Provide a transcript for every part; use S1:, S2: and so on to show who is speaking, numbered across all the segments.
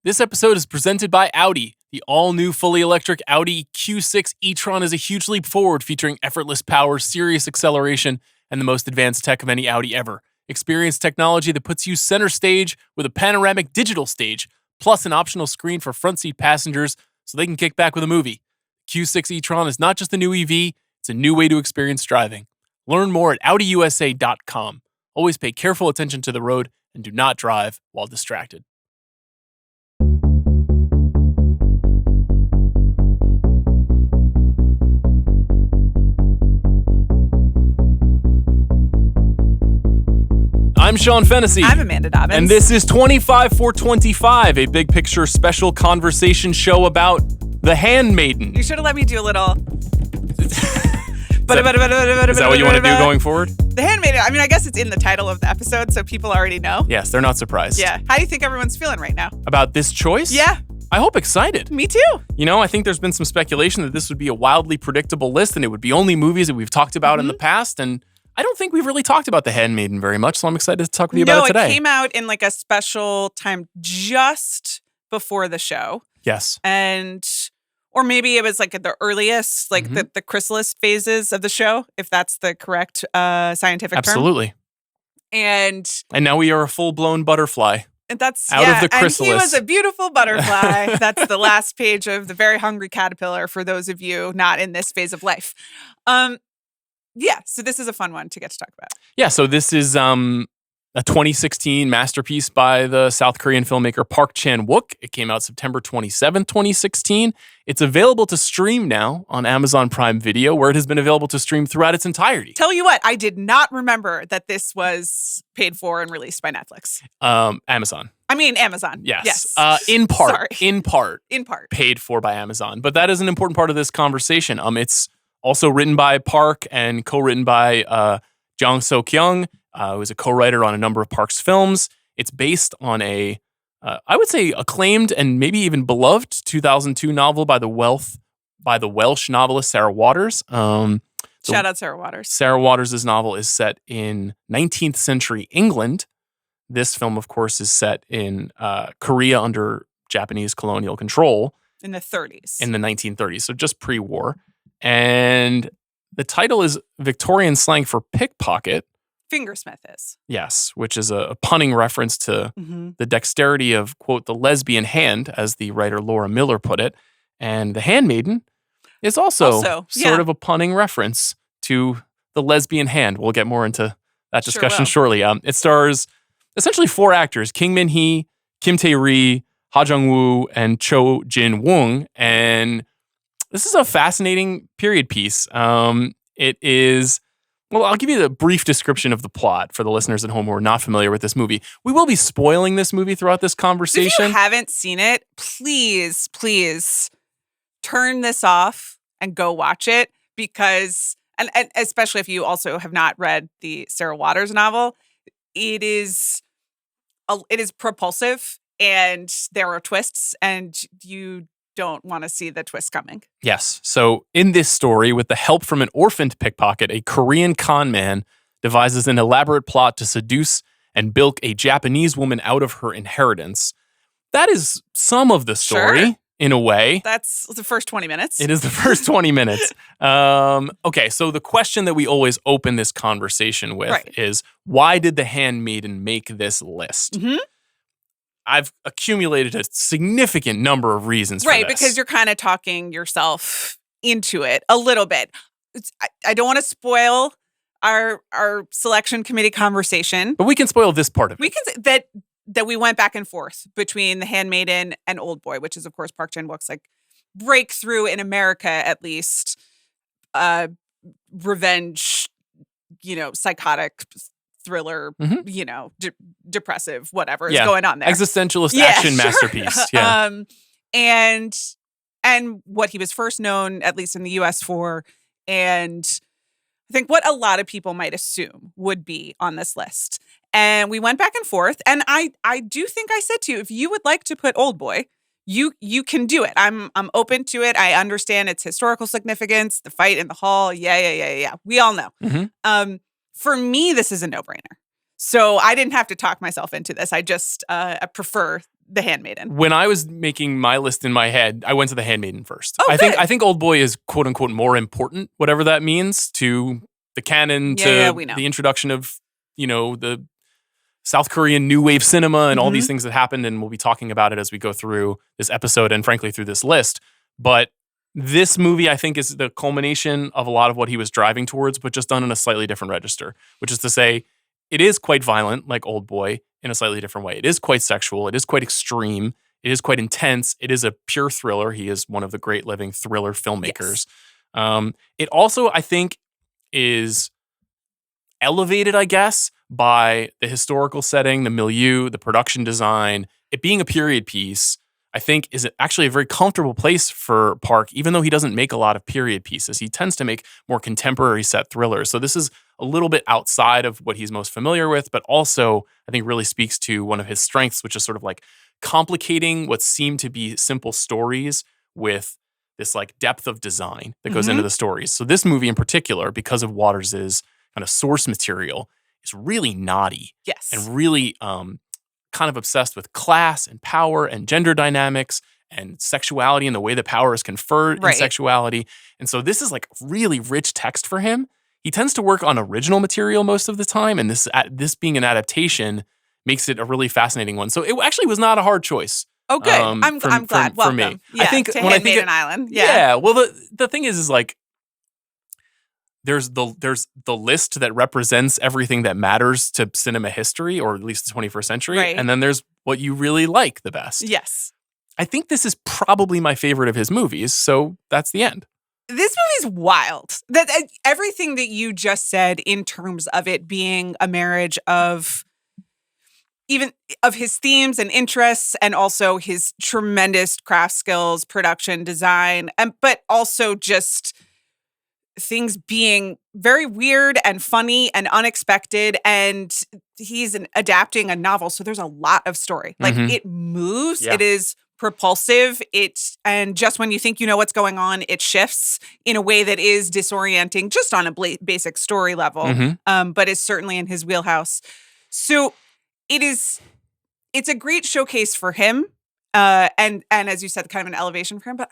S1: This episode is presented by Audi. The all-new fully electric Audi Q6 e-tron is a huge leap forward, featuring effortless power, serious acceleration, and the most advanced tech of any Audi ever. Experience technology that puts you center stage with a panoramic digital stage, plus an optional screen for front seat passengers so they can kick back with a movie. Q6 e-tron is not just a new EV, it's a new way to experience driving. Learn more at AudiUSA.com. Always pay careful attention to the road and do not drive while distracted. I'm Sean Fennessey.
S2: I'm Amanda Dobbins.
S1: And this is 25 for 25, a big picture special conversation show about The Handmaiden.
S2: You should have let me do a little...
S1: Is that what you want to do going forward?
S2: The Handmaiden. I mean, I guess it's in the title of the episode, so people already know.
S1: Yes, they're not surprised.
S2: Yeah. How do you think everyone's feeling right now?
S1: About this choice?
S2: Yeah.
S1: I hope excited.
S2: Me too.
S1: You know, I think there's been some speculation that this would be a wildly predictable list and it would be only movies that we've talked about in the past. And I don't think we've really talked about The Handmaiden very much, so I'm excited to talk with you about it today.
S2: No, it came out in like a special time just before the show.
S1: Yes.
S2: Or maybe it was like at the earliest, like the chrysalis phases of the show, if that's the correct scientific term.
S1: Absolutely.
S2: And
S1: now we are a full-blown butterfly.
S2: And that's
S1: out of the chrysalis.
S2: And he was a beautiful butterfly. That's the last page of The Very Hungry Caterpillar for those of you not in this phase of life. Yeah, so this is a fun one to get to talk about.
S1: Yeah, so this is a 2016 masterpiece by the South Korean filmmaker Park Chan-wook. It came out September 27th, 2016. It's available to stream now on Amazon Prime Video, where it has been available to stream throughout its entirety.
S2: Tell you what, I did not remember that this was paid for and released by Netflix.
S1: Amazon.
S2: I mean, Amazon.
S1: Yes. In part.
S2: Sorry.
S1: In part. Paid for by Amazon. But that is an important part of this conversation. It's also written by Park and co-written by Jang So-kyung, who is a co-writer on a number of Park's films. It's based on I would say, acclaimed and maybe even beloved 2002 novel by the Welsh novelist Sarah Waters.
S2: Shout out Sarah Waters.
S1: Sarah Waters' novel is set in 19th century England. This film, of course, is set in Korea under Japanese colonial control.
S2: In the 30s.
S1: In the 1930s, so just pre-war. And the title is Victorian slang for pickpocket.
S2: Fingersmith is.
S1: Yes, which is a punning reference to the dexterity of, quote, the lesbian hand, as the writer Laura Miller put it. And The Handmaiden is also sort of a punning reference to the lesbian hand. We'll get more into that discussion shortly. It stars essentially four actors: Kim Min-hee, Kim Tae-ri, Ha Jung-woo, and Cho Jin-woong. And this is a fascinating period piece. It is... Well, I'll give you the brief description of the plot for the listeners at home who are not familiar with this movie. We will be spoiling this movie throughout this conversation.
S2: If you haven't seen it, please turn this off and go watch it, because, and especially if you also have not read the Sarah Waters novel, it is propulsive and there are twists and you don't want to see the twist coming.
S1: Yes. So in this story, with the help from an orphaned pickpocket, a Korean con man devises an elaborate plot to seduce and bilk a Japanese woman out of her inheritance. That is some of the story, in a way.
S2: That's the first 20 minutes.
S1: It is the first 20 minutes. Okay, so the question that we always open this conversation with is, why did The Handmaiden make this list? I've accumulated a significant number of reasons for this.
S2: Right, because you're kind of talking yourself into it a little bit. I don't want to spoil our selection committee conversation.
S1: But we can spoil this part of it.
S2: We can say that we went back and forth between The Handmaiden and Old Boy, which is, of course, Park Chan-wook's like breakthrough in America, at least, revenge, psychotic thriller, depressive, whatever is going on there.
S1: Existentialist action masterpiece. Yeah.
S2: And what he was first known, at least in the US, for, and I think what a lot of people might assume would be on this list. And we went back and forth, and I do think I said to you, if you would like to put Old Boy, you can do it. I'm open to it. I understand its historical significance, the fight in the hall. Yeah. We all know. For me, this is a no-brainer. So I didn't have to talk myself into this. I just prefer The Handmaiden.
S1: When I was making my list in my head, I went to The Handmaiden first.
S2: Oh,
S1: I think Old Boy is quote unquote more important, whatever that means, to the canon, to the introduction of, the South Korean new wave cinema and all these things that happened. And we'll be talking about it as we go through this episode and frankly through this list. But this movie, I think, is the culmination of a lot of what he was driving towards, but just done in a slightly different register, which is to say, it is quite violent, like Old Boy, in a slightly different way. It is quite sexual. It is quite extreme. It is quite intense. It is a pure thriller. He is one of the great living thriller filmmakers. Yes. It also, I think, is elevated, I guess, by the historical setting, the milieu, the production design. It being a period piece, I think, is actually a very comfortable place for Park, even though he doesn't make a lot of period pieces. He tends to make more contemporary set thrillers. So this is a little bit outside of what he's most familiar with, but also I think really speaks to one of his strengths, which is sort of like complicating what seem to be simple stories with this like depth of design that goes into the stories. So this movie in particular, because of Waters's kind of source material, is really naughty.
S2: Yes.
S1: And really kind of obsessed with class and power and gender dynamics and sexuality and the way the power is conferred in sexuality. And so this is like really rich text for him. He tends to work on original material most of the time, and this being an adaptation makes it a really fascinating one. So it actually was not a hard choice.
S2: Oh, good. I'm glad.
S1: For me.
S2: Yeah,
S1: I think
S2: to
S1: when I think
S2: Handmaiden Island.
S1: Yeah. Well, the thing is like there's the list that represents everything that matters to cinema history, or at least the 21st century, and then there's what you really like the best.
S2: Yes.
S1: I think this is probably my favorite of his movies, so that's the end.
S2: This movie's wild. That everything that you just said in terms of it being a marriage of even of his themes and interests, and also his tremendous craft skills, production design, but also just things being very weird and funny and unexpected. And he's adapting a novel, so there's a lot of story. Like it moves. Yeah. It is propulsive. And just when you think you know what's going on, it shifts in a way that is disorienting just on a basic story level, but is certainly in his wheelhouse. So it's a great showcase for him. And as you said, kind of an elevation for him, but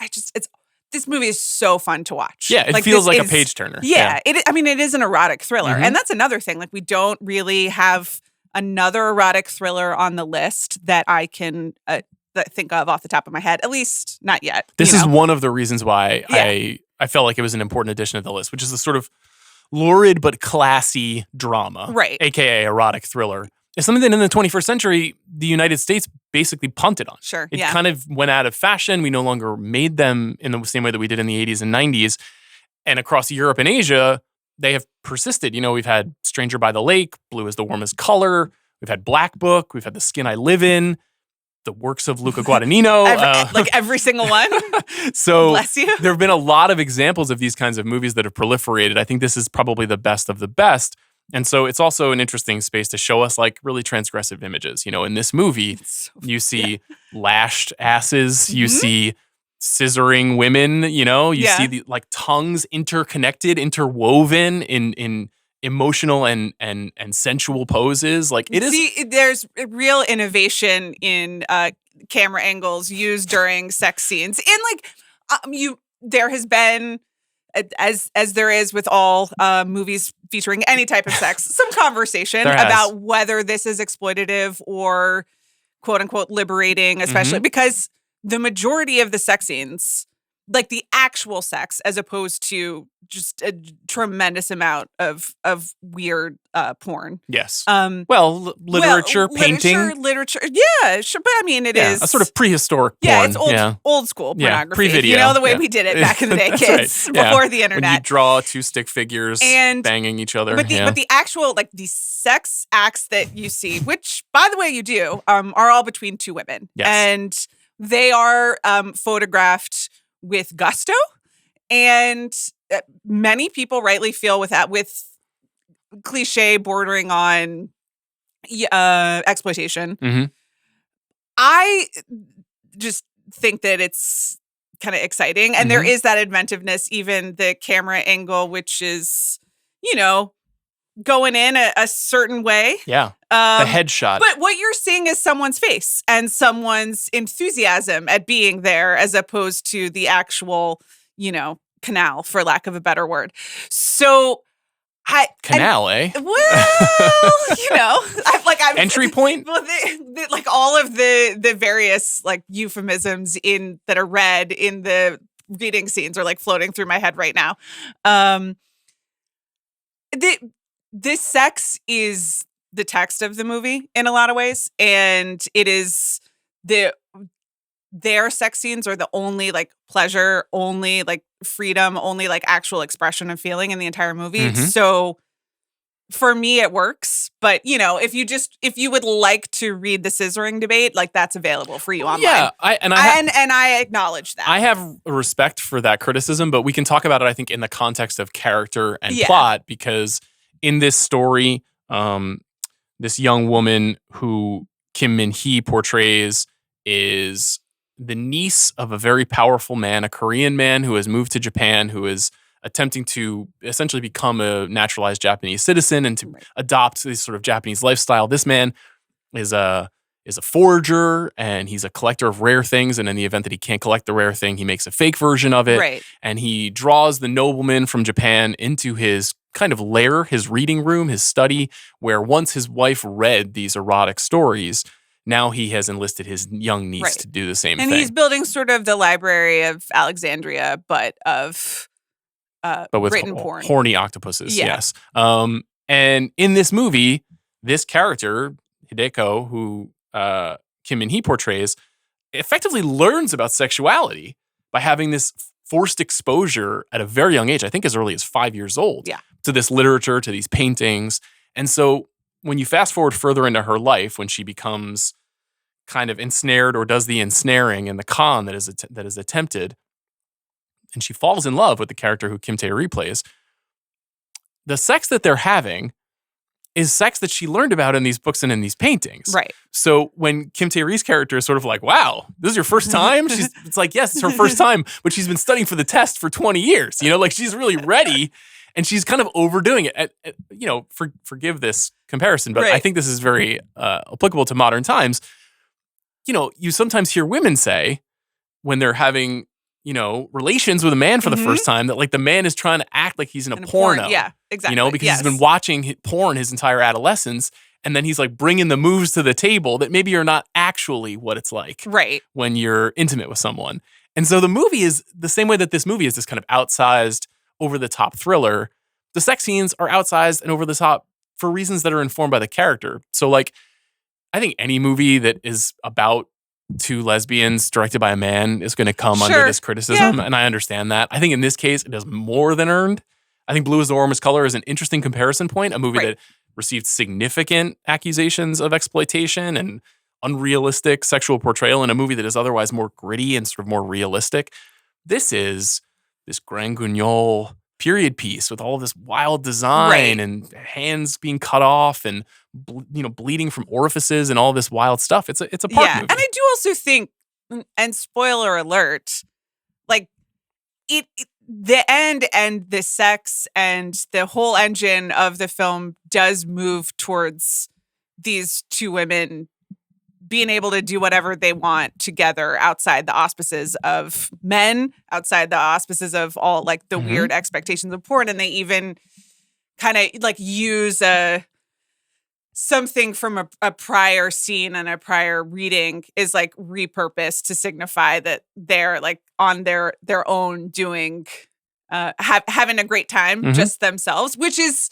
S2: this movie is so fun to watch.
S1: Yeah, it feels like a page turner.
S2: Yeah. It is an erotic thriller. And that's another thing. Like, we don't really have another erotic thriller on the list that I can think of off the top of my head, at least not yet.
S1: This is one of the reasons why I felt like it was an important addition to the list, which is the sort of lurid but classy drama,
S2: right?
S1: AKA erotic thriller. It's something that in the 21st century, the United States basically punted on.
S2: Sure,
S1: it kind of went out of fashion. We no longer made them in the same way that we did in the 80s and 90s. And across Europe and Asia, they have persisted. We've had Stranger by the Lake, Blue is the Warmest Color. We've had Black Book. We've had The Skin I Live In. The works of Luca Guadagnino.
S2: Every single one.
S1: So
S2: bless you.
S1: There have been a lot of examples of these kinds of movies that have proliferated. I think this is probably the best of the best. And so it's also an interesting space to show us like really transgressive images. In this movie, you see lashed asses, you see scissoring women, you see the like tongues interconnected, interwoven in emotional and sensual poses. Like it is.
S2: See, there's real innovation in camera angles used during sex scenes. And there has been, as there is with all movies featuring any type of sex, some conversation about whether this is exploitative or quote unquote liberating, especially because the majority of the sex scenes, like the actual sex, as opposed to just a tremendous amount of weird porn.
S1: Yes. Literature, painting.
S2: Literature. Yeah, sure. But I mean, it is
S1: a sort of prehistoric porn.
S2: Yeah, it's old school pornography.
S1: Pre-video.
S2: The way we did it back in the day, kids, before the internet.
S1: When you draw two stick figures banging each other.
S2: But the actual, like, the sex acts that you see, which, by the way, you do, are all between two women.
S1: Yes.
S2: And they are photographed with gusto, and many people rightly feel with cliche bordering on exploitation. I just think that it's kind of exciting, and there is that inventiveness, even the camera angle, which is, going in a certain way.
S1: Yeah. The headshot.
S2: But what you're seeing is someone's face and someone's enthusiasm at being there as opposed to the actual, canal, for lack of a better word. So
S1: Canal, eh?
S2: Well, I'm
S1: entry point.
S2: Well, like all of the various like euphemisms that are read in the reading scenes are like floating through my head right now. This sex is the text of the movie in a lot of ways, and it is their sex scenes are the only like pleasure, only like freedom, only like actual expression of feeling in the entire movie.
S1: Mm-hmm.
S2: So for me, it works. But if you would like to read the scissoring debate, like that's available for you online.
S1: Yeah,
S2: I acknowledge that.
S1: I have respect for that criticism, but we can talk about it, I think, in the context of character and plot, because in this story, this young woman who Kim Min-hee portrays is the niece of a very powerful man, a Korean man who has moved to Japan, who is attempting to essentially become a naturalized Japanese citizen and to adopt this sort of Japanese lifestyle. This man is a forger, and he's a collector of rare things. And in the event that he can't collect the rare thing, he makes a fake version of it.
S2: Right.
S1: And he draws the nobleman from Japan into his kind of lair, his reading room, his study, where once his wife read these erotic stories, now he has enlisted his young niece to do the same thing.
S2: And he's building sort of the Library of Alexandria, but with written porn.
S1: Horny octopuses, yes. And in this movie, this character, Hideko, who Kim Min-hee portrays, effectively learns about sexuality by having this forced exposure at a very young age, I think as early as 5 years old, to this literature, to these paintings. And so when you fast forward further into her life, when she becomes kind of ensnared or does the ensnaring and the con that is attempted, and she falls in love with the character who Kim Tae-ri plays, the sex that they're having is sex that she learned about in these books and in these paintings.
S2: Right.
S1: So when Kim Tae-ri's character is sort of like, wow, this is your first time? It's like, yes, it's her first time, but she's been studying for the test for 20 years. Like she's really ready, and she's kind of overdoing it. Forgive this comparison, but I think this is very applicable to modern times. You sometimes hear women say when they're having relations with a man for the first time, that like the man is trying to act like he's in a porno.
S2: Yeah, exactly.
S1: Because he's been watching porn his entire adolescence, and then he's like bringing the moves to the table that maybe are not actually what it's like when you're intimate with someone. And so the movie is the same way that this movie is this kind of outsized, over-the-top thriller. The sex scenes are outsized and over the top for reasons that are informed by the character. So like, I think any movie that is about two lesbians directed by a man is going to come under this criticism, and I understand that. I think in this case, it is more than earned. I think Blue is the Warmest Color is an interesting comparison point, a movie that received significant accusations of exploitation and unrealistic sexual portrayal in a movie that is otherwise more gritty and sort of more realistic. This is this Grand Guignol period piece with all of this wild design and hands being cut off and bleeding from orifices and all this wild stuff. It's a Park movie.
S2: And I do also think, and spoiler alert, like the end and the sex and the whole engine of the film does move towards these two women being able to do whatever they want together outside the auspices of men, outside the auspices of all like the weird expectations of porn. And they even kind of like use something from a prior scene and a prior reading is like repurposed to signify that they're like on their own doing, having a great time just themselves, which is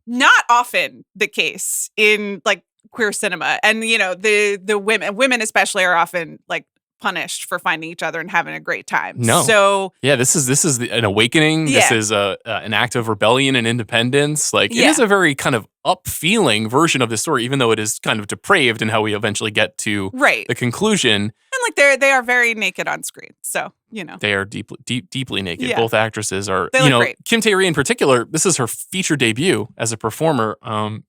S2: not often the case in like queer cinema. And the women especially are often like punished for finding each other and having a great time.
S1: No.
S2: So
S1: this is an awakening.
S2: Yeah.
S1: This is an act of rebellion and independence. Like it is a very kind of up-feeling version of this story, even though it is kind of depraved in how we eventually get to the conclusion.
S2: And like they are very naked on screen. So,
S1: they are deeply naked.
S2: Yeah.
S1: Both actresses are,
S2: they look great.
S1: Kim Tae-ri in particular, this is her feature debut as a performer.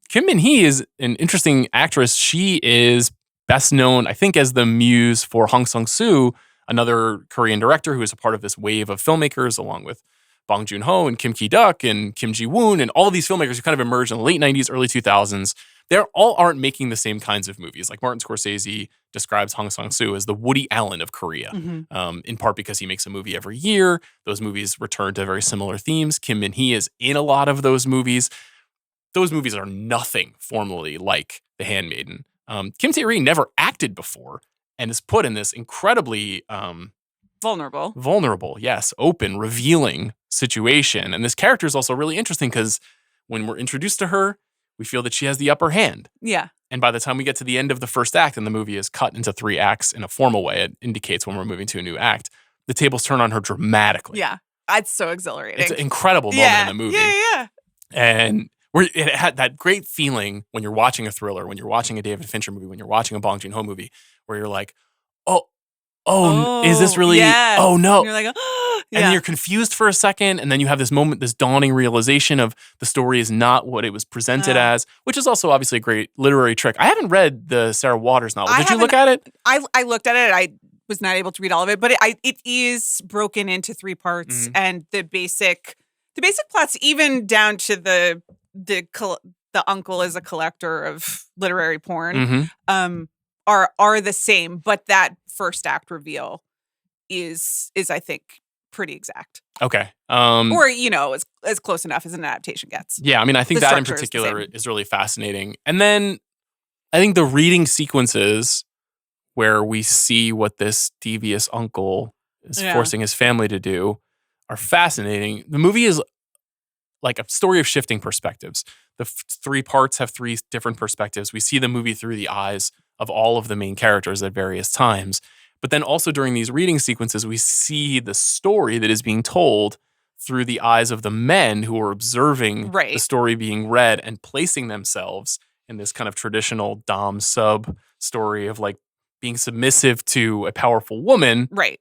S1: Kim Min-hee is an interesting actress. She is best known, I think, as the muse for Hong Sang-soo, another Korean director who is a part of this wave of filmmakers, along with Bong Joon-ho and Kim Ki-duk and Kim Ji-woon and all of these filmmakers who kind of emerged in the late 90s, early 2000s. They all aren't making the same kinds of movies. Like Martin Scorsese describes Hong Sang-soo as the Woody Allen of Korea, in part because he makes a movie every year. Those movies return to very similar themes. Kim Min-hee is in a lot of those movies. Those movies are nothing formally like The Handmaiden. Kim Tae-ri never acted before and is put in this incredibly vulnerable, yes, open, revealing situation. And this character is also really interesting because when we're introduced to her, we feel that she has the upper hand.
S2: Yeah.
S1: And by the time we get to the end of the first act and the movie is cut into 3 acts in a formal way, it indicates when we're moving to a new act, the tables turn on her dramatically.
S2: Yeah. It's so exhilarating.
S1: It's an incredible moment in the movie.
S2: Yeah.
S1: And it had that great feeling when you're watching a thriller, when you're watching a David Fincher movie, when you're watching a Bong Joon-ho movie, where you're like, oh, is this really?
S2: Yeah.
S1: Oh no!
S2: And you're like,
S1: and then you're confused for a second, and then you have this moment, this dawning realization of the story is not what it was presented as, which is also obviously a great literary trick. I haven't read the Sarah Waters novel. Did you look at it?
S2: I looked at it. I was not able to read all of it, but it is broken into 3 parts, and the basic plots, even down to the uncle is a collector of literary porn, are the same, but that first act reveal is I think pretty exact.
S1: Okay.
S2: Or, as close enough as an adaptation gets.
S1: Yeah, I mean, I think that in particular is really fascinating. And then I think the reading sequences where we see what this devious uncle is forcing his family to do are fascinating. The movie is like a story of shifting perspectives. The 3 parts have 3 different perspectives. We see the movie through the eyes of all of the main characters at various times. But then also during these reading sequences, we see the story that is being told through the eyes of the men who are observing the story being read and placing themselves in this kind of traditional dom-sub story of like being submissive to a powerful woman.
S2: Right.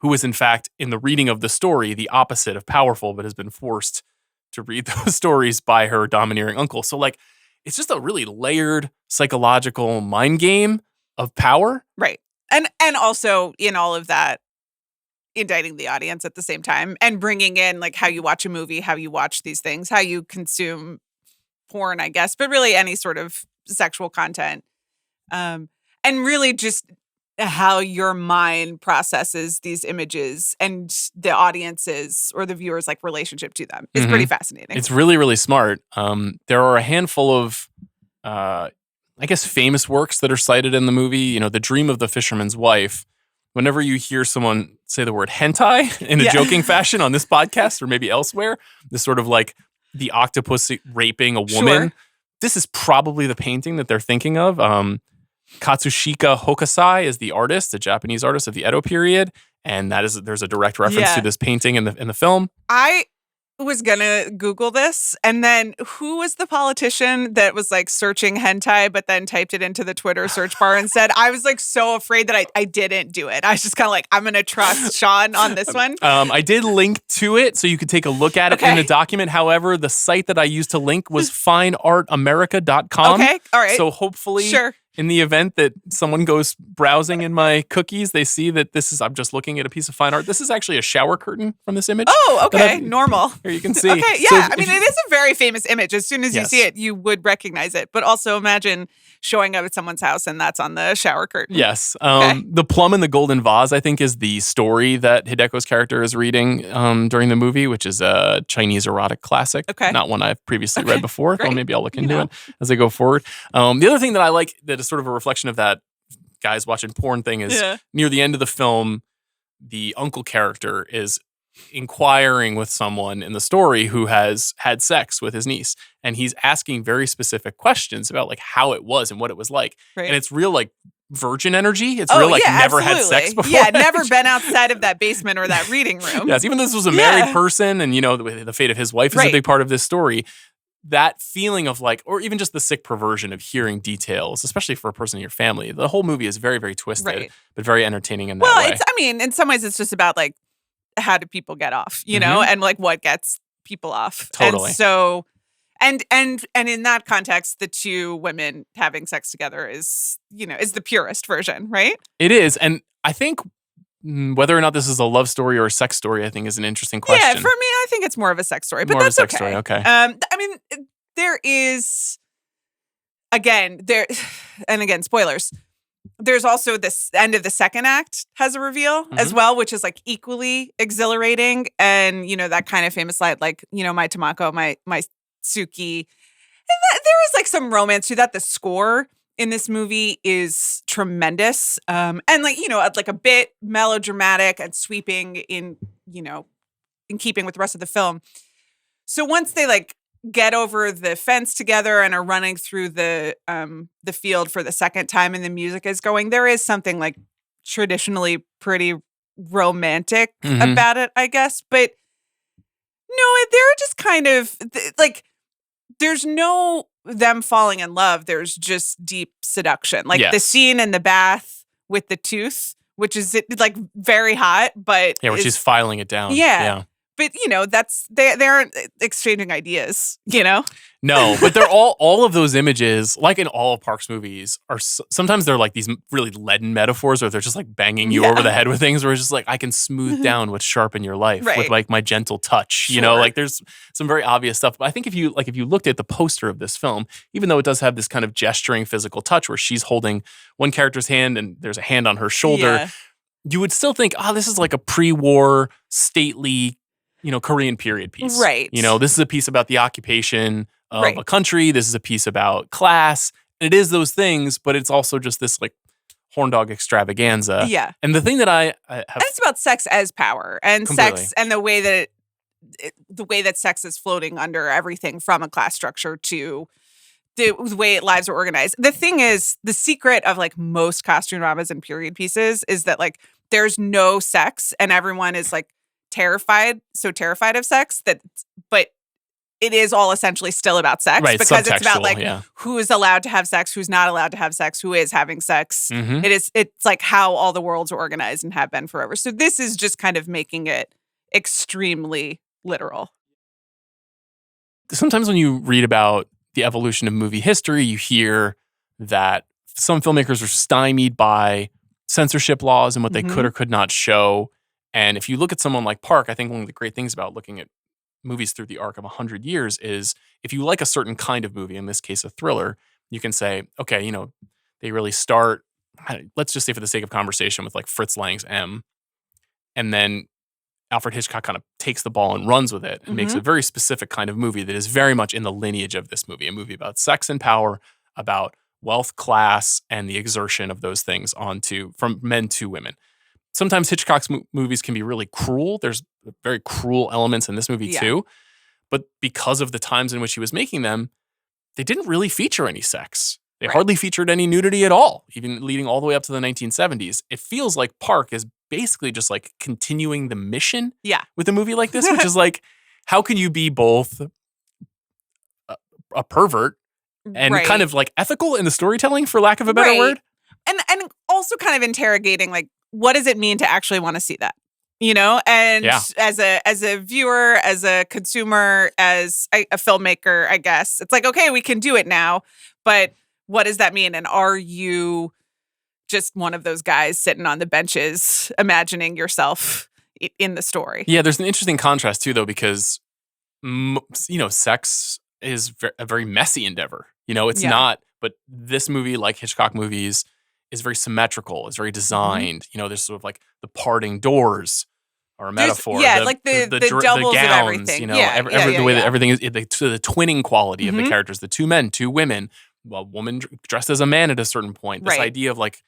S1: Who is in fact, in the reading of the story, the opposite of powerful, but has been forced to read those stories by her domineering uncle. So like, it's just a really layered psychological mind game of power.
S2: Right. And also in all of that, indicting the audience at the same time and bringing in like how you watch a movie, how you watch these things, how you consume porn, I guess, but really any sort of sexual content. And really just how your mind processes these images and the audience's or the viewer's like relationship to them. It's pretty fascinating.
S1: It's really, really smart. There are a handful of, I guess, famous works that are cited in the movie. The Dream of the Fisherman's Wife. Whenever you hear someone say the word hentai in a joking fashion on this podcast or maybe elsewhere, this sort of like the octopus raping a woman, this is probably the painting that they're thinking of. Katsushika Hokusai is the artist, a Japanese artist of the Edo period, and there's a direct reference to this painting in the film.
S2: I was gonna Google this, and then who was the politician that was like searching hentai, but then typed it into the Twitter search bar instead? I was like so afraid that I didn't do it. I was just kind of like, I'm gonna trust Sean on this one.
S1: I did link to it so you could take a look at it in the document. However, the site that I used to link was fineartamerica.com.
S2: Okay, all right.
S1: So hopefully, in the event that someone goes browsing in my cookies, they see that I'm just looking at a piece of fine art. This is actually a shower curtain from this image.
S2: Oh, okay. Normal.
S1: Here you can see.
S2: Okay, yeah. So it is a very famous image. As soon as you see it, you would recognize it. But also imagine showing up at someone's house and that's on the shower curtain.
S1: Yes. The Plum in the Golden Vase, I think, is the story that Hideko's character is reading during the movie, which is a Chinese erotic classic.
S2: Okay.
S1: Not one I've previously read before. Well, maybe I'll look into it as I go forward. The other thing that I like that is sort of a reflection of that guys watching porn thing is near the end of the film, the uncle character is inquiring with someone in the story who has had sex with his niece, and he's asking very specific questions about like how it was and what it was like. And it's real like virgin energy. It's real like never had sex before.
S2: Yeah, never been outside of that basement or that reading room.
S1: Yes, even though this was a married person and the fate of his wife is a big part of this story. That feeling of like, or even just the sick perversion of hearing details, especially for a person in your family. The whole movie is very, very twisted, but very entertaining in that way.
S2: Well, in some ways, it's just about like, how do people get off, and like what gets people off.
S1: Totally.
S2: And so, and in that context, the 2 women having sex together is the purest version, right?
S1: It is. And I think Whether or not this is a love story or a sex story, I think is an interesting question.
S2: Yeah, for me, I think it's more of a sex story, but
S1: more
S2: that's
S1: of a sex story, okay.
S2: I mean, there is, again, spoilers. There's also this end of the second act has a reveal as well, which is like equally exhilarating. And, that kind of famous line, like, my Tamako, my Suki. And there is like some romance to that. The score in this movie is tremendous. And like, like a bit melodramatic and sweeping in keeping with the rest of the film. So once they like get over the fence together and are running through the field for the second time and the music is going, there is something like traditionally pretty romantic about it, I guess. But no, they're just kind of like, there's no them falling in love. There's just deep seduction. Like the scene in the bath with the tooth, which is like very hot, but
S1: where she's filing it down.
S2: Yeah. But that's they aren't exchanging ideas.
S1: No, but they're all of those images, like in all of Park's movies, are sometimes they're like these really leaden metaphors, or they're just like banging you over the head with things. Where it's just like, I can smooth down what's sharp in your life with like my gentle touch.
S2: Sure.
S1: Like there's some very obvious stuff. But I think if you looked at the poster of this film, even though it does have this kind of gesturing physical touch, where she's holding one character's hand and there's a hand on her shoulder, you would still think, this is like a pre-war stately, Korean period piece.
S2: Right.
S1: This is a piece about the occupation of a country. This is a piece about class. It is those things, but it's also just this like horn dog extravaganza.
S2: Yeah.
S1: And the thing that I have...
S2: And it's about sex as power and
S1: completely.
S2: Sex and the way that sex is floating under everything from a class structure to the way lives are organized. The thing is, the secret of like most costume dramas and period pieces is that like there's no sex and everyone is like terrified of sex but it is all essentially still about sex, because it's about like who is allowed to have sex, who's not allowed to have sex, who is having sex. It's like how all the worlds are organized and have been forever. So this is just kind of making it extremely literal.
S1: Sometimes when you read about the evolution of movie history, you hear that some filmmakers are stymied by censorship laws and what they could or could not show. And if you look at someone like Park, I think one of the great things about looking at movies through the arc of 100 years is if you like a certain kind of movie, in this case a thriller, you can say, okay, they really start, let's just say for the sake of conversation, with like Fritz Lang's M, and then Alfred Hitchcock kind of takes the ball and runs with it and makes a very specific kind of movie that is very much in the lineage of this movie, a movie about sex and power, about wealth, class, and the exertion of those things from men to women. Sometimes Hitchcock's movies can be really cruel. There's very cruel elements in this movie too. But because of the times in which he was making them, they didn't really feature any sex. They hardly featured any nudity at all, even leading all the way up to the 1970s. It feels like Park is basically just like continuing the mission with a movie like this, which is like, how can you be both a pervert and kind of like ethical in the storytelling, for lack of a better word?
S2: And also kind of interrogating like, what does it mean to actually want to see that? And as a viewer, as a consumer, as a filmmaker, I guess it's like, okay, we can do it now, but what does that mean? And are you just one of those guys sitting on the benches, imagining yourself in the story? Yeah,
S1: there's an interesting contrast too, though, because sex is a very messy endeavor. It's not, but this movie, like Hitchcock movies, is very symmetrical. It's very designed. There's sort of like the parting doors are a metaphor.
S2: Like the doubles
S1: the gowns,
S2: of everything.
S1: The way that everything is, the twinning quality of the characters, the two men, two women, a woman dressed as a man at a certain point. This idea of like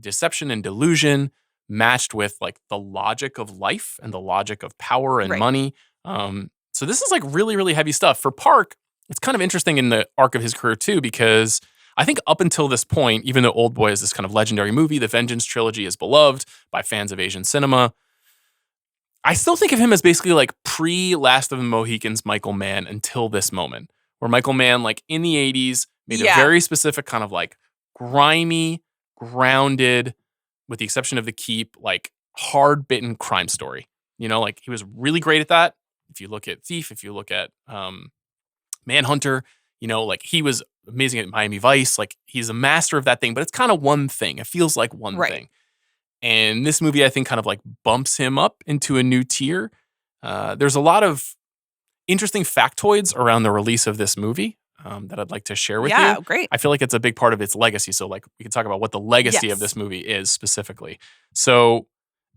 S1: deception and delusion matched with like the logic of life and the logic of power and money. So this is like really, really heavy stuff. For Park, it's kind of interesting in the arc of his career too, because I think up until this point, even though Old Boy is this kind of legendary movie, the Vengeance trilogy is beloved by fans of Asian cinema, I still think of him as basically like pre-Last of the Mohicans Michael Mann until this moment, where Michael Mann, like in the 80s, made a very specific kind of like grimy, grounded, with the exception of The Keep, like hard-bitten crime story. Like he was really great at that. If you look at Thief, if you look at Manhunter, like he was amazing at Miami Vice. Like he's a master of that thing, but it's kind of one thing. It feels like one thing. And this movie, I think, kind of like bumps him up into a new tier. There's a lot of interesting factoids around the release of this movie that I'd like to share with you.
S2: Yeah, great.
S1: I feel like it's a big part of its legacy. So like we can talk about what the legacy of this movie is specifically. So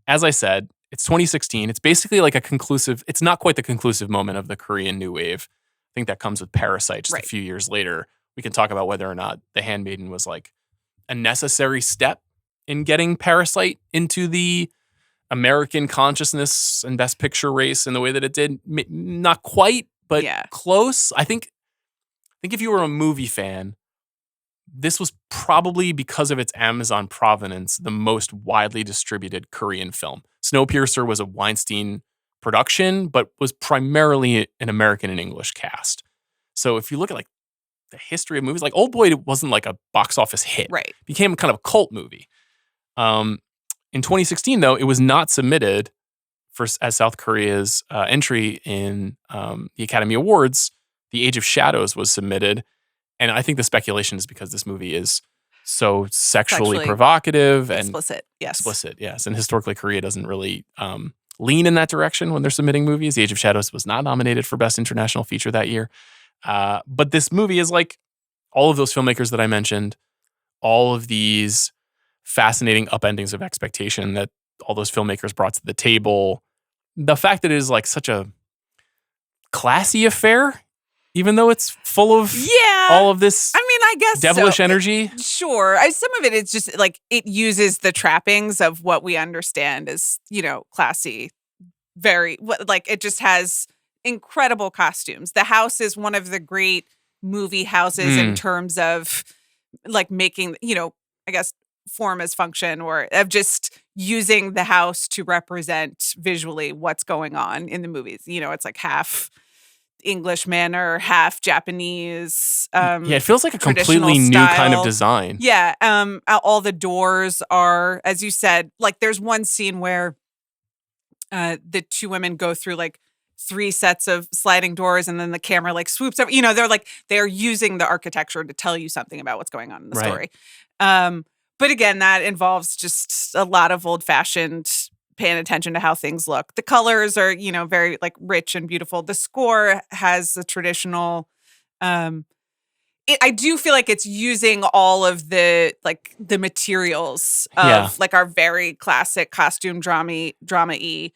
S1: as I said, it's 2016. It's basically like it's not quite the conclusive moment of the Korean New Wave. I think that comes with Parasite just a few years later. We can talk about whether or not The Handmaiden was like a necessary step in getting Parasite into the American consciousness and Best Picture race in the way that it did. Not quite, but close. I think if you were a movie fan, this was probably, because of its Amazon provenance, the most widely distributed Korean film. Snowpiercer was a Weinstein production, but was primarily an American and English cast. So if you look at like the history of movies, like Oldboy wasn't like a box office hit.
S2: Right.
S1: It became kind of a cult movie. In 2016, though, it was not submitted as South Korea's entry in the Academy Awards. The Age of Shadows was submitted. And I think the speculation is because this movie is so sexually provocative and
S2: explicit. Yes.
S1: Explicit, yes. And historically, Korea doesn't really lean in that direction when they're submitting movies. The Age of Shadows was not nominated for Best International Feature that year. But this movie is like all of those filmmakers that I mentioned, all of these fascinating upendings of expectation that all those filmmakers brought to the table. The fact that it is like such a classy affair, even though it's full of all of this
S2: I guess
S1: devilish energy.
S2: Sure. Some of it is just like it uses the trappings of what we understand as, classy. It just has incredible costumes. The house is one of the great movie houses in terms of like making, I guess, form as function, or of just using the house to represent visually what's going on in the movies. It's like half English manner, half Japanese.
S1: It feels like a completely new kind of design.
S2: Yeah. All the doors are, as you said, like there's one scene where the two women go through like 3 sets of sliding doors, and then the camera like swoops over. They're using the architecture to tell you something about what's going on in the story. But again, that involves just a lot of old-fashioned paying attention to how things look. The colors are, very like rich and beautiful. The score has the traditional. I do feel like it's using all of the materials of like our very classic costume drama-y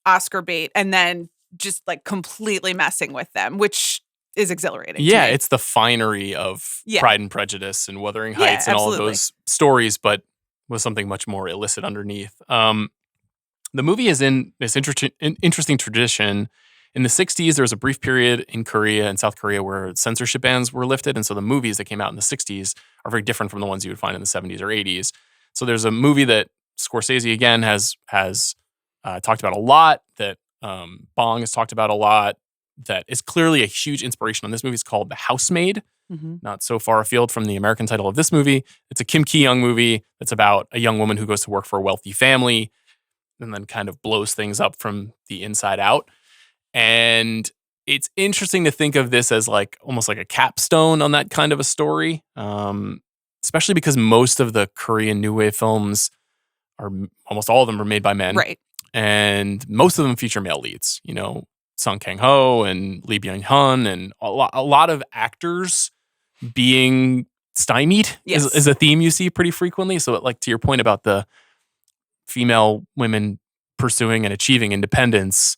S2: Oscar bait, and then just like completely messing with them, which is exhilarating.
S1: Yeah, it's the finery of Pride and Prejudice and Wuthering Heights and all of those stories, but with something much more illicit underneath. The movie is in this interesting tradition. In the 60s, there was a brief period in Korea and South Korea where censorship bans were lifted. And so the movies that came out in the 60s are very different from the ones you would find in the 70s or 80s. So there's a movie that Scorsese, again, has talked about a lot, that Bong has talked about a lot, that is clearly a huge inspiration on this movie. It's called The Housemaid. Not so far afield from the American title of this movie. It's a Kim Ki-young movie that's about a young woman who goes to work for a wealthy family and then kind of blows things up from the inside out. And it's interesting to think of this as like almost like a capstone on that kind of a story, especially because most of the Korean New Wave films almost all of them are made by men.
S2: Right.
S1: And most of them feature male leads, Sung Kang-ho and Lee Byung-hun, and a lot of actors being stymied is a theme you see pretty frequently. So like to your point about the female women pursuing and achieving independence,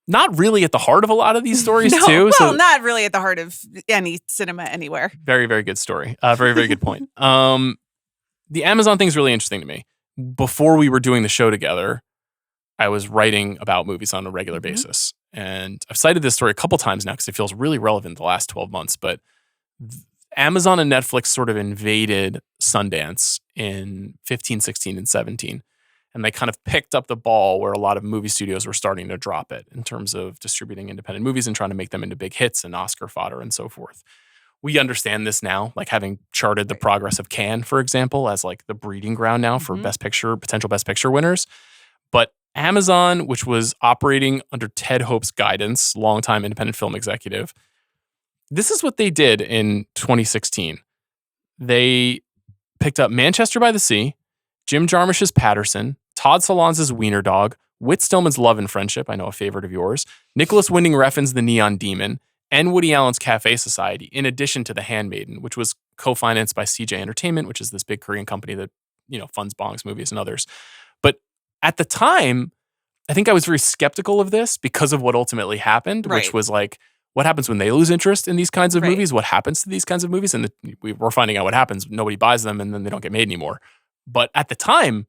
S1: not really at the heart of a lot of these stories too.
S2: Well, so, not really at the heart of any cinema anywhere.
S1: Very, very good story. Very, very good point. The Amazon thing is really interesting to me. Before we were doing the show together, I was writing about movies on a regular basis. And I've cited this story a couple times now because it feels really relevant the last 12 months. But Amazon and Netflix sort of invaded Sundance in 15, 16, and 17. And they kind of picked up the ball where a lot of movie studios were starting to drop it in terms of distributing independent movies and trying to make them into big hits and Oscar fodder and so forth. We understand this now, like having charted the progress of Cannes, for example, as like the breeding ground now for potential Best Picture winners. But Amazon, which was operating under Ted Hope's guidance, longtime independent film executive, this is what they did in 2016. They picked up Manchester by the Sea Jim Jarmusch's Patterson, Todd Solondz's Wiener Dog, Whit Stillman's Love and Friendship, I know a favorite of yours, Nicholas Winding Refn's The Neon Demon, and Woody Allen's Cafe Society, in addition to The Handmaiden, which was co-financed by CJ Entertainment, which is this big Korean company that, funds Bong's movies and others. But at the time, I think I was very skeptical of this because of what ultimately happened, which was like, what happens when they lose interest in these kinds of movies? What happens to these kinds of movies? And we're finding out what happens. Nobody buys them and then they don't get made anymore. But at the time,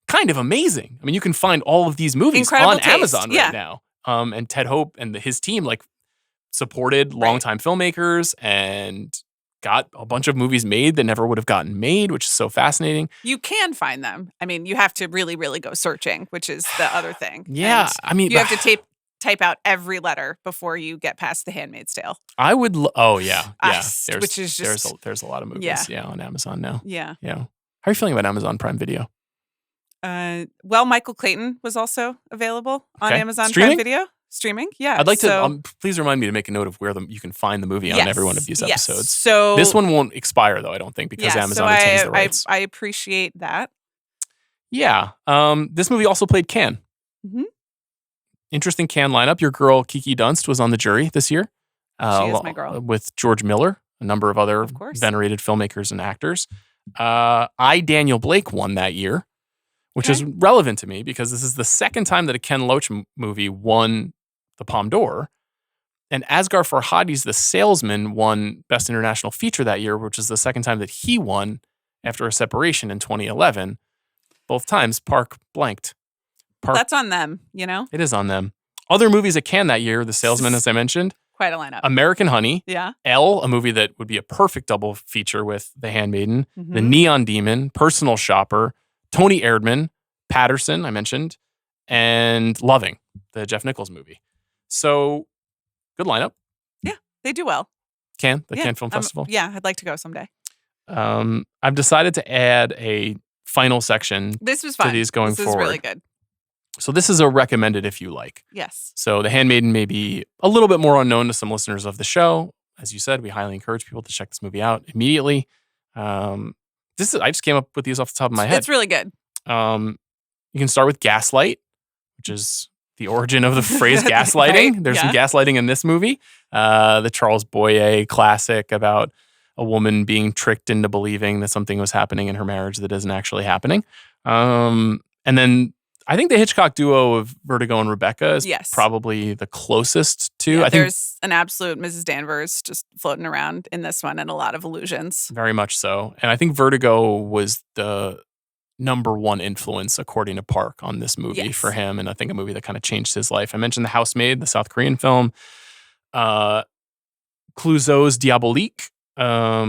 S1: kind of amazing. I mean, you can find all of these movies on Amazon right now. And Ted Hope and his team supported longtime filmmakers and got a bunch of movies made that never would have gotten made, which is so fascinating.
S2: You can find them. I mean, you have to really, really go searching, which is the other thing.
S1: Yeah.
S2: And you have to type out every letter before you get past The Handmaid's Tale.
S1: I would. Oh yeah, yeah.
S2: Which is just
S1: there's a lot of movies. Yeah, on Amazon now.
S2: Yeah.
S1: How are you feeling about Amazon Prime Video?
S2: Well, Michael Clayton was also available on Amazon Prime Video. Streaming, yeah.
S1: I'd like to, please remind me to make a note of where you can find the movie on every one of these episodes. So this one won't expire, though, I don't think, because Amazon retains the rights.
S2: I appreciate that.
S1: Yeah. This movie also played Cannes. Mm-hmm. Interesting Cannes lineup. Your girl, Kiki Dunst, was on the jury this year.
S2: She is my girl.
S1: With George Miller, a number of other venerated filmmakers and actors. Daniel Blake won that year, which is relevant to me because this is the second time that a Ken Loach movie won the Palme d'Or. And Asghar Farhadi's The Salesman won Best International Feature that year, which is the second time that he won after a separation in 2011. Both times, Park blanked.
S2: That's on them, It
S1: is on them. Other movies at Cannes that year, The Salesman, as I mentioned.
S2: Quite a lineup.
S1: American Honey.
S2: Yeah.
S1: Elle, a movie that would be a perfect double feature with The Handmaiden. Mm-hmm. The Neon Demon, Personal Shopper, Tony Erdmann, Patterson, I mentioned, and Loving, the Jeff Nichols movie. So, good lineup.
S2: Yeah, they do well.
S1: Cannes Film Festival.
S2: Yeah, I'd like to go someday.
S1: I've decided to add a final section
S2: this was fun.
S1: To these going forward.
S2: This is really good.
S1: So this is a recommended if you like.
S2: Yes.
S1: So The Handmaiden may be a little bit more unknown to some listeners of the show. As you said, we highly encourage people to check this movie out immediately. I just came up with these off the top of my head.
S2: It's really good.
S1: You can start with Gaslight, which is the origin of the phrase gaslighting. Right? There's some gaslighting in this movie. The Charles Boyer classic about a woman being tricked into believing that something was happening in her marriage that isn't actually happening. And then I think the Hitchcock duo of Vertigo and Rebecca is probably the closest to.
S2: Yeah, there's an absolute Mrs. Danvers just floating around in this one and a lot of illusions.
S1: Very much so. And I think Vertigo was the number one influence, according to Park, on this movie for him. And I think a movie that kind of changed his life. I mentioned The Housemaid, the South Korean film. Clouseau's Diabolique,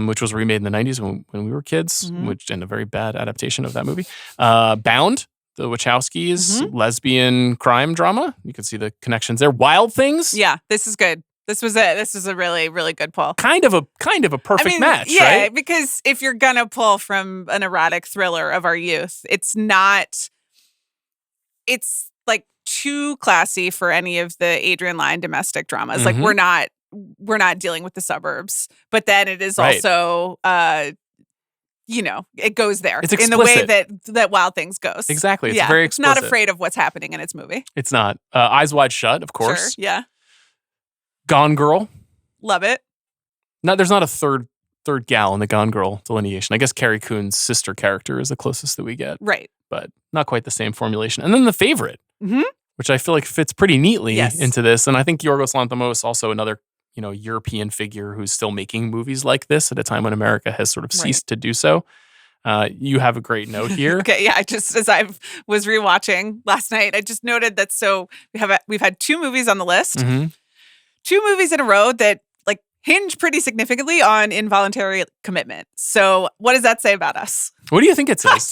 S1: which was remade in the 90s when we were kids, and a very bad adaptation of that movie. Bound, the Wachowskis, lesbian crime drama. You can see the connections there. Wild Things.
S2: Yeah, this is good. This was a really, really good pull.
S1: Kind of a perfect match,
S2: yeah,
S1: right?
S2: Yeah, because if you're gonna pull from an erotic thriller of our youth, it's like too classy for any of the Adrian Lyne domestic dramas. Like we're not dealing with the suburbs, but then it is also it goes there.
S1: It's
S2: explicit. In the way that Wild Things goes.
S1: Exactly. It's very explicit.
S2: It's not afraid of what's happening in its movie.
S1: It's not. Eyes Wide Shut, of course.
S2: Sure, yeah.
S1: Gone Girl.
S2: Love it.
S1: No, there's not a third gal in the Gone Girl delineation. I guess Carrie Coon's sister character is the closest that we get.
S2: Right.
S1: But not quite the same formulation. And then The Favorite, which I feel like fits pretty neatly into this. And I think Yorgos Lanthimos, also another European figure who's still making movies like this at a time when America has sort of ceased to do so. You have a great note here.
S2: Okay, yeah. As I was rewatching last night, I just noted that. So we've had two movies on the list, 2 movies in a row that hinge pretty significantly on involuntary commitment. So what does that say about us?
S1: What do you think it says?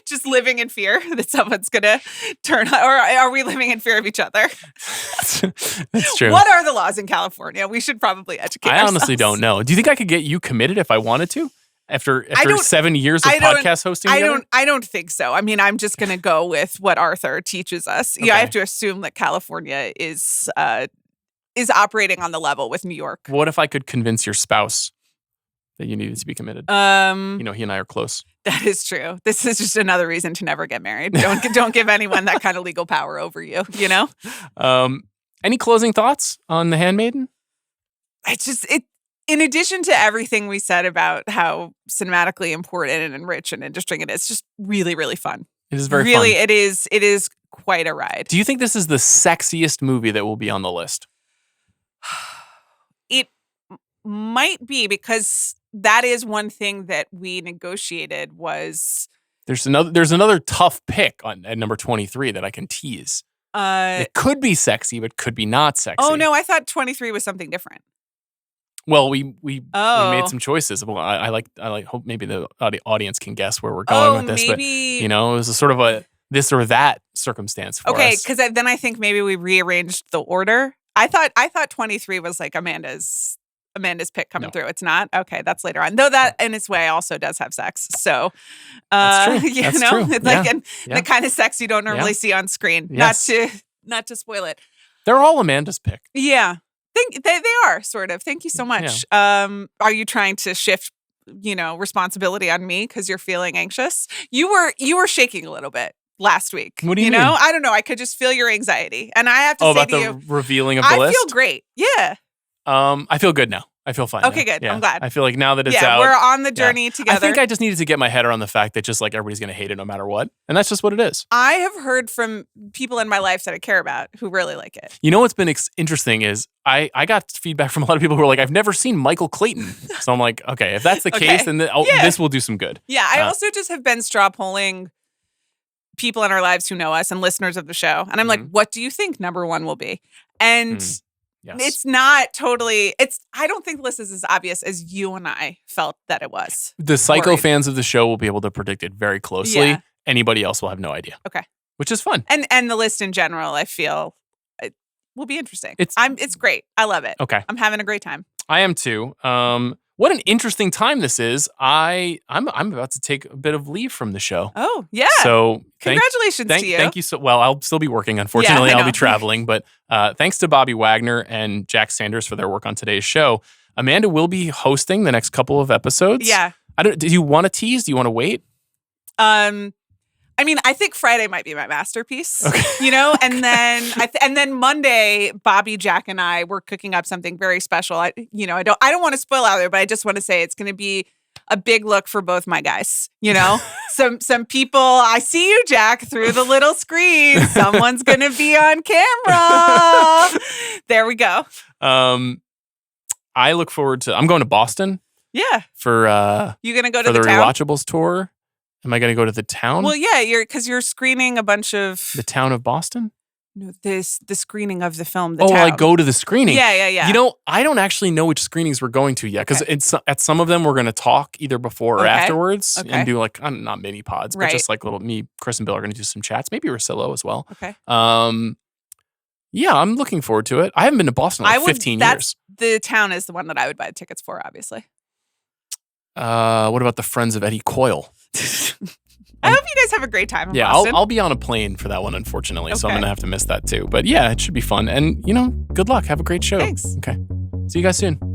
S2: Just living in fear that someone's going to turn on, or are we living in fear of each other?
S1: That's true.
S2: What are the laws in California? We should probably educate ourselves.
S1: I honestly don't know. Do you think I could get you committed if I wanted to? After 7 years of podcast hosting together?
S2: I don't think so. I mean, I'm just going to go with what Arthur teaches us. Okay. Yeah, I have to assume that California is operating on the level with New York.
S1: What if I could convince your spouse that you needed to be committed? He and I are close.
S2: That is true. This is just another reason to never get married. Don't give anyone that kind of legal power over you, you know?
S1: Any closing thoughts on The Handmaiden?
S2: In addition to everything we said about how cinematically important and enriched and interesting it is, it's just really, really fun.
S1: It is very
S2: really,
S1: fun.
S2: It is quite a ride.
S1: Do you think this is the sexiest movie that will be on the list?
S2: It might be, because that is one thing that we negotiated was...
S1: There's another tough pick at number 23 that I can tease. It could be sexy, but could be not sexy.
S2: Oh, no, I thought 23 was something different.
S1: Well, we made some choices. Well, I hope maybe the audience can guess where we're going with this.
S2: Maybe.
S1: But, it was a sort of a this or that circumstance for us.
S2: Okay, because then I think maybe we rearranged the order. I thought 23 was like Amanda's pick coming through. It's not? Okay, that's later on. Though that in its way also does have sex. So
S1: that's true. That's true.
S2: It's like the kind of sex you don't normally see on screen. Yes. Not to spoil it.
S1: They're all Amanda's pick.
S2: Yeah. They are sort of. Thank you so much. Yeah. Are you trying to shift, responsibility on me because you're feeling anxious? You were shaking a little bit last week.
S1: What do you mean?
S2: I don't know. I could just feel your anxiety, and I have to say
S1: about
S2: to
S1: the
S2: you,
S1: revealing of the list.
S2: I feel great. Yeah.
S1: I feel good now. I feel fine.
S2: Okay,
S1: now.
S2: good.
S1: Yeah.
S2: I'm glad.
S1: I feel like now that it's out,
S2: we're on the journey together.
S1: I think I just needed to get my head around the fact that just like everybody's going to hate it no matter what, and that's just what it is.
S2: I have heard from people in my life that I care about who really like it.
S1: You know what's been interesting is I got feedback from a lot of people who are like, I've never seen Michael Clayton. So I'm like, okay, if that's the case, then this will do some good.
S2: Yeah, I also just have been straw polling people in our lives who know us and listeners of the show. And I'm like, what do you think number one will be? And it's not totally, I don't think the list is as obvious as you and I felt that it was.
S1: The psycho fans of the show will be able to predict it very closely. Yeah. Anybody else will have no idea.
S2: Okay.
S1: Which is fun.
S2: And the list in general, I feel it will be interesting. It's great. I love it.
S1: Okay.
S2: I'm having a great time.
S1: I am too. What an interesting time this is. I'm about to take a bit of leave from the show.
S2: Oh, yeah.
S1: So
S2: congratulations to you.
S1: Thank you. Well, I'll still be working. Unfortunately, I'll be traveling. But thanks to Bobby Wagner and Jack Sanders for their work on today's show. Amanda will be hosting the next couple of episodes.
S2: Yeah.
S1: Do you want to tease? Do you want to wait?
S2: I mean, I think Friday might be my masterpiece, and then Monday, Bobby, Jack, and I were cooking up something very special. I don't want to spoil out there, but I just want to say it's going to be a big look for both my guys. Some people. I see you, Jack, through the little screen. Someone's going to be on camera. There we go.
S1: I look forward to. I'm going to Boston.
S2: Yeah.
S1: For
S2: you going to go to
S1: the
S2: town?
S1: Rewatchables tour. Am I going to go to the town?
S2: Well, yeah, because you're screening a bunch of...
S1: The town of Boston?
S2: No, the screening of the film,
S1: The Town. I go to the screening.
S2: Yeah.
S1: I don't actually know which screenings we're going to yet, because at some of them we're going to talk either before or afterwards and do like, not mini pods, but just like Chris and Bill are going to do some chats, maybe Rosillo as well.
S2: Okay.
S1: Yeah, I'm looking forward to it. I haven't been to Boston in 15 years.
S2: The Town is the one that I would buy tickets for, obviously.
S1: What about the Friends of Eddie Coyle?
S2: I hope you guys have a great time in
S1: Boston.
S2: Boston.
S1: I'll be on a plane for that one, unfortunately, so I'm going to have to miss that too. But yeah, it should be fun. And, good luck. Have a great show.
S2: Thanks.
S1: Okay. See you guys soon.